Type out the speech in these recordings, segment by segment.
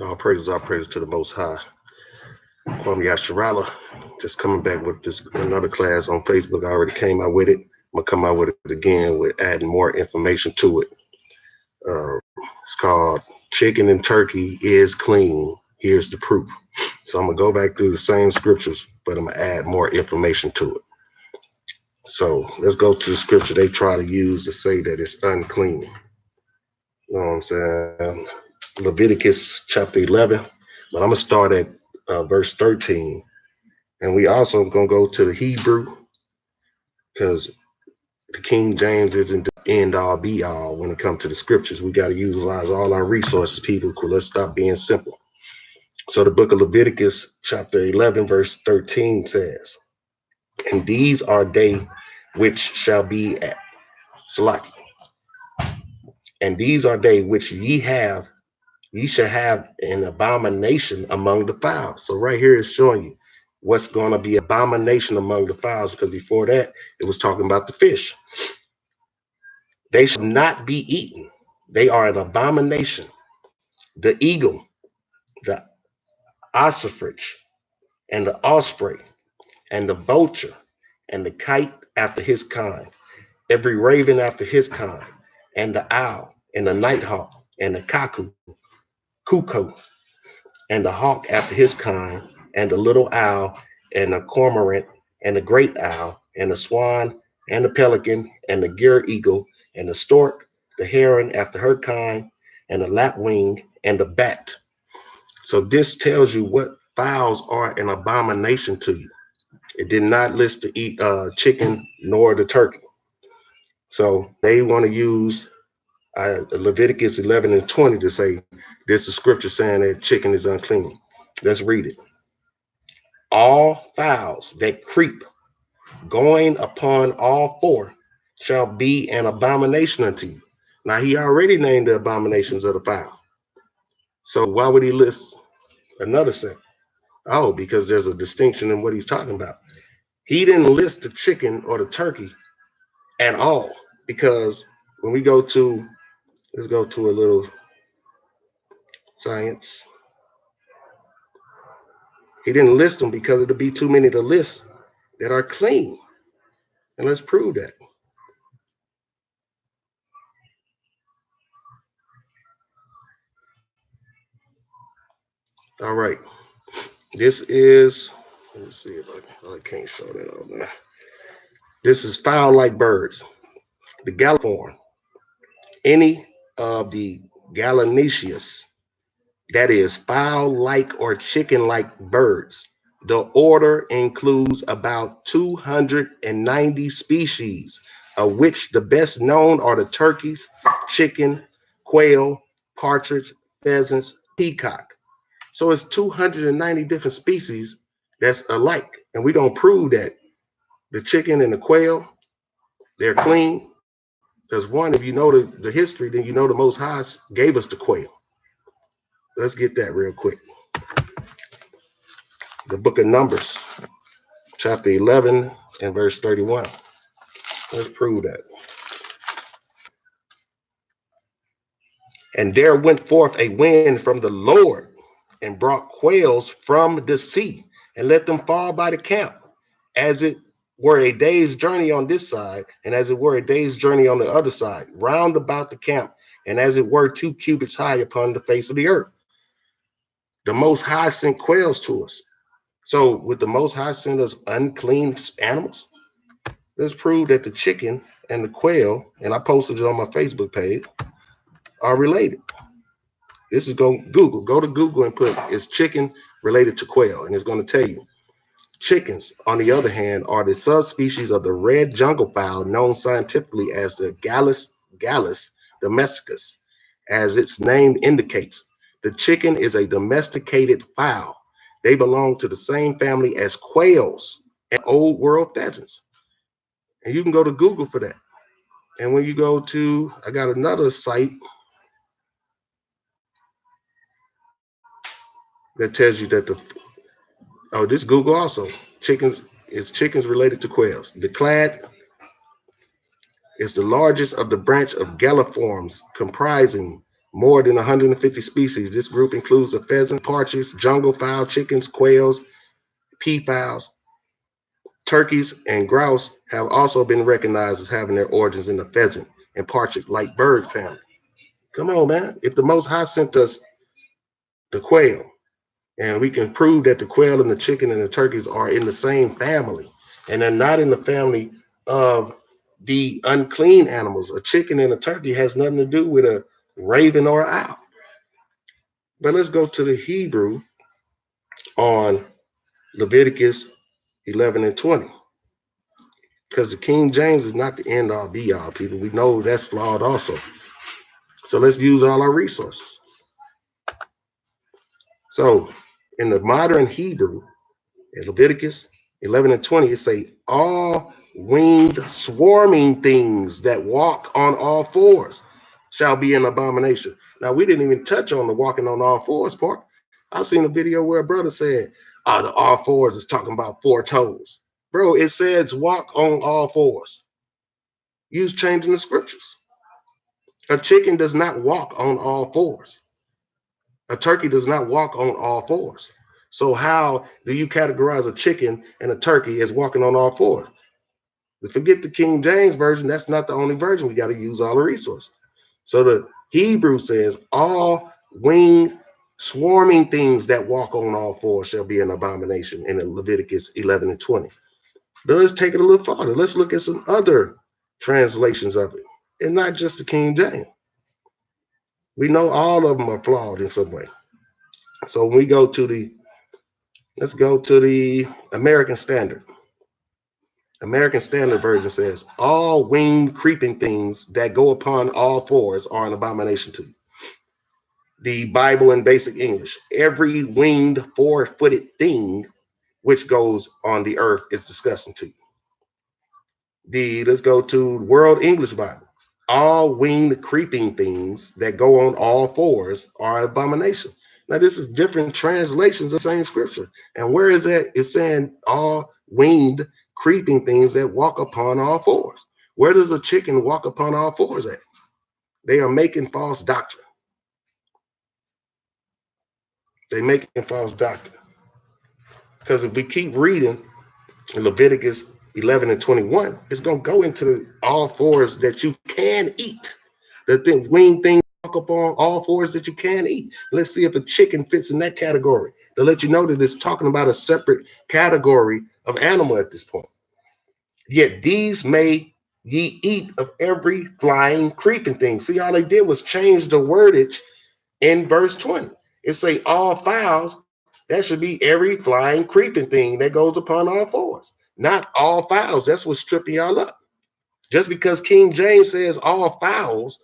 all praises to the Most High. Kwame Yasharala, just coming back with this another class on Facebook. I already came out with it. I'm gonna come out with it again with adding more information to it. It's called Chicken and Turkey is Clean. Here's the proof. So I'm gonna go back through the same scriptures, but I'm gonna add more information to it. So let's go to the scripture they try to use to say that it's unclean. You know what I'm saying? Leviticus chapter 11, but I'm gonna start at verse 13. And we also gonna go to the Hebrew because the King James isn't the end all be all when it comes to the scriptures. We got to utilize all our resources, people. Let's stop being simple. So the book of Leviticus chapter 11 verse 13 says, and these are they which shall be at Salaki. And these are they which ye shall have an abomination among the fowls. So right here is showing you what's going to be abomination among the fowls, because before that it was talking about the fish. They shall not be eaten. They are an abomination. The eagle, the ossifrage, and the osprey, and the vulture, and the kite after his kind, every raven after his kind, and the owl, and the nighthawk, and the cuckoo, and the hawk after his kind, and the little owl, and the cormorant, and the great owl, and the swan, and the pelican, and the gyre eagle, and the stork, the heron after her kind, and the lapwing, and the bat. So this tells you what fowls are an abomination to you. It did not list the chicken nor the turkey. So they want to use Leviticus 11 and 20 to say this is scripture saying that chicken is unclean. Let's read it. All fowls that creep, going upon all four, shall be an abomination unto you. Now he already named the abominations of the fowl. So why would he list another set? Oh, because there's a distinction in what he's talking about. He didn't list the chicken or the turkey at all, because when we go to, let's go to a little science. He didn't list them because it'd be too many to list that are clean. And let's prove that. All right. This is, let's see if I can't show that on there. This is fowl like birds. The galliform, any of the gallinaceous, that is fowl-like or chicken-like birds. The order includes about 290 species, of which the best known are the turkeys, chicken, quail, partridge, pheasants, peacock. So it's 290 different species that's alike. And we don't prove that the chicken and the quail, they're clean. Because one, if you know the history, then you know the Most High gave us the quail. Let's get that real quick. The book of Numbers, chapter 11 and verse 31. Let's prove that. And there went forth a wind from the Lord and brought quails from the sea and let them fall by the camp, as it were a day's journey on this side, and as it were a day's journey on the other side, round about the camp, and as it were 2 cubits high upon the face of the earth. The Most High sent quails to us. So would the Most High send us unclean animals? Let's prove that the chicken and the quail, and I posted it on my Facebook page, are related. This is go to Google and put, is chicken related to quail? And it's going to tell you. Chickens, on the other hand, are the subspecies of the red jungle fowl known scientifically as the Gallus domesticus. As its name indicates, the chicken is a domesticated fowl. They belong to the same family as quails and old world pheasants. And you can go to Google for that. And when you go to, I got another site that tells you that this Google also, chickens related to quails. The clad is the largest of the branch of galliforms, comprising more than 150 species. This group includes the pheasant, partridge, jungle fowl, chickens, quails, peafowls, turkeys, and grouse have also been recognized as having their origins in the pheasant and partridge-like bird family. Come on, man. If the Most High sent us the quail, and we can prove that the quail and the chicken and the turkeys are in the same family, and they're not in the family of the unclean animals. A chicken and a turkey has nothing to do with a raven or an owl. But let's go to the Hebrew on Leviticus 11 and 20. Because the King James is not the end all be all, people. We know that's flawed also. So let's use all our resources. So in the modern Hebrew, in Leviticus 11 and 20, it say, all winged swarming things that walk on all fours shall be an abomination. Now, we didn't even touch on the walking on all fours part. I seen a video where a brother said, the all fours is talking about 4 toes. Bro, it says walk on all fours. Use changing the scriptures. A chicken does not walk on all fours. A turkey does not walk on all fours. So how do you categorize a chicken and a turkey as walking on all fours? Forget the King James version. That's not the only version. We got to use all the resources. So the Hebrew says, all winged swarming things that walk on all fours shall be an abomination in Leviticus 11 and 20. But let's take it a little farther. Let's look at some other translations of it, and not just the King James. We know all of them are flawed in some way. So when we go to let's go to the American Standard. American Standard Version says, all winged creeping things that go upon all fours are an abomination to you. The Bible in Basic English, every winged four-footed thing which goes on the earth is disgusting to you. Let's go to World English Bible. All winged creeping things that go on all fours are an abomination. Now, this is different translations of the same scripture. And where is that? It's saying all winged creeping things that walk upon all fours. Where does a chicken walk upon all fours at? They are making false doctrine. They're making false doctrine. Because if we keep reading in Leviticus 11 and 21, it's going to go into all fours that you can eat. The winged things walk upon all fours that you can eat. Let's see if a chicken fits in that category. To let you know that it's talking about a separate category of animal at this point. Yet these may ye eat of every flying, creeping thing. See, all they did was change the wordage in verse 20. It say all fowls. That should be every flying, creeping thing that goes upon all fours. Not all fowls. That's what's tripping y'all up. Just because King James says all fowls,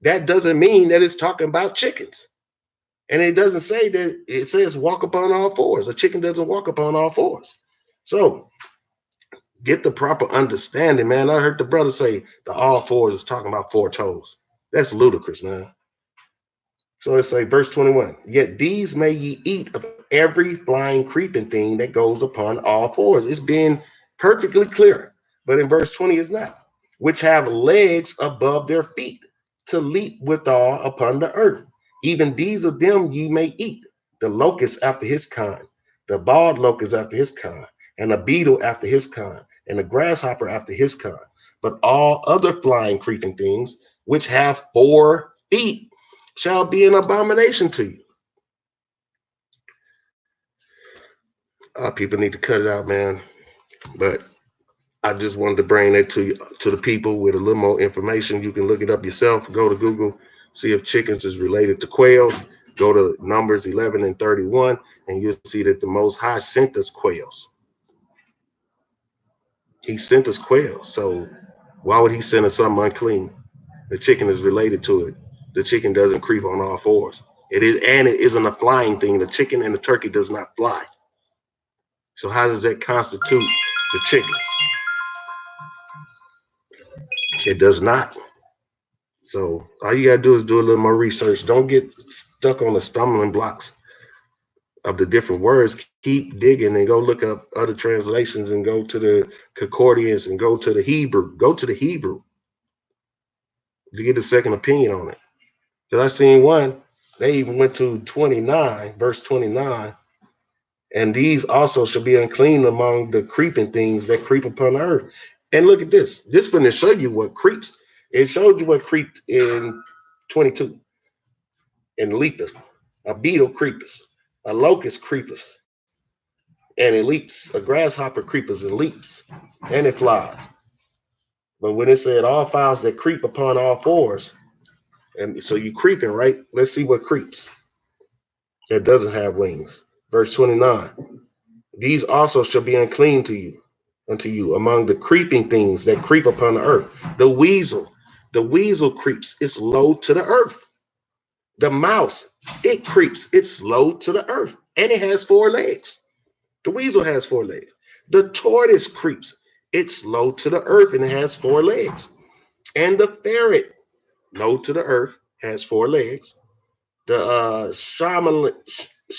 that doesn't mean that it's talking about chickens. And it doesn't say that, it says walk upon all fours. A chicken doesn't walk upon all fours. So get the proper understanding, man. I heard the brother say the all fours is talking about 4 toes. That's ludicrous, man. So it say verse 21, yet these may ye eat of every flying, creeping thing that goes upon all fours. It's being perfectly clear. But in verse 20 is not, which have legs above their feet to leap withal upon the earth. Even these of them ye may eat, the locust after his kind, the bald locust after his kind, and the beetle after his kind, and the grasshopper after his kind. But all other flying, creeping things which have 4 feet shall be an abomination to you. People need to cut it out, man. But I just wanted to bring that to you, to the people with a little more information. You can look it up yourself. Go to Google, see if chickens is related to quails. Go to Numbers 11 and 31, and you'll see that the Most High sent us quails. He sent us quails. So why would he send us something unclean? The chicken is related to it. The chicken doesn't creep on all fours. It is, and it isn't a flying thing. The chicken and the turkey does not fly. So how does that constitute the chicken? It does not. So all you gotta do is do a little more research. Don't get stuck on the stumbling blocks of the different words. Keep digging and go look up other translations and go to the concordance and go to the Hebrew. Go to the Hebrew to get a second opinion on it. Because I seen one, they even went to 29, verse 29, and these also shall be unclean among the creeping things that creep upon the earth. And look at this. This is going to show you what creeps. It showed you what creeped in 22. And leapeth. A beetle creepeth. A locust creepeth. And it leaps. A grasshopper creepeth and leaps. And it flies. But when it said all fowls that creep upon all fours, and so you creeping, right? Let's see what creeps that doesn't have wings. Verse 29. These also shall be unclean to you, unto you, among the creeping things that creep upon the earth. The weasel creeps, it's low to the earth. The mouse, it creeps, it's low to the earth, and it has 4 legs. The weasel has 4 legs. The tortoise creeps, it's low to the earth, and it has 4 legs. And the ferret, low to the earth, has 4 legs. The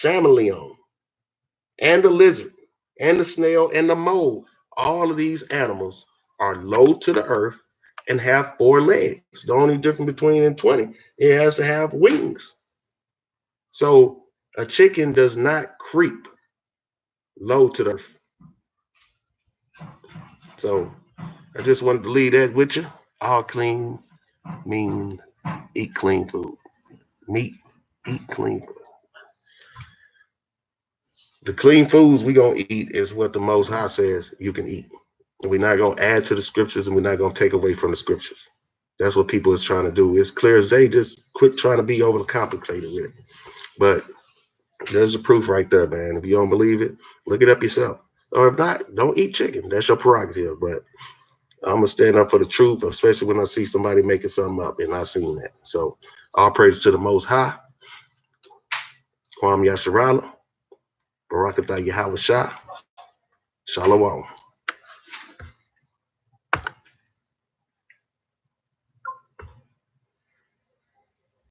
chameleon, and the lizard, and the snail, and the mole. All of these animals are low to the earth and have 4 legs. The only difference between and 20, it has to have wings. So a chicken does not creep low to the earth. So I just wanted to leave that with you. All clean mean eat clean food. Meat, eat clean food. The clean foods we gonna eat is what the Most High says you can eat. And we're not gonna add to the scriptures, and we're not gonna take away from the scriptures. That's what people is trying to do. It's clear as day. Just quit trying to be over complicated with it. But there's the proof right there, man. If you don't believe it, look it up yourself. Or if not, don't eat chicken. That's your prerogative. But I'm gonna stand up for the truth, especially when I see somebody making something up, and I seen that. So all praise to the Most High. Kwam Yasharala. Barakatah Yahweh Shah. Shalom.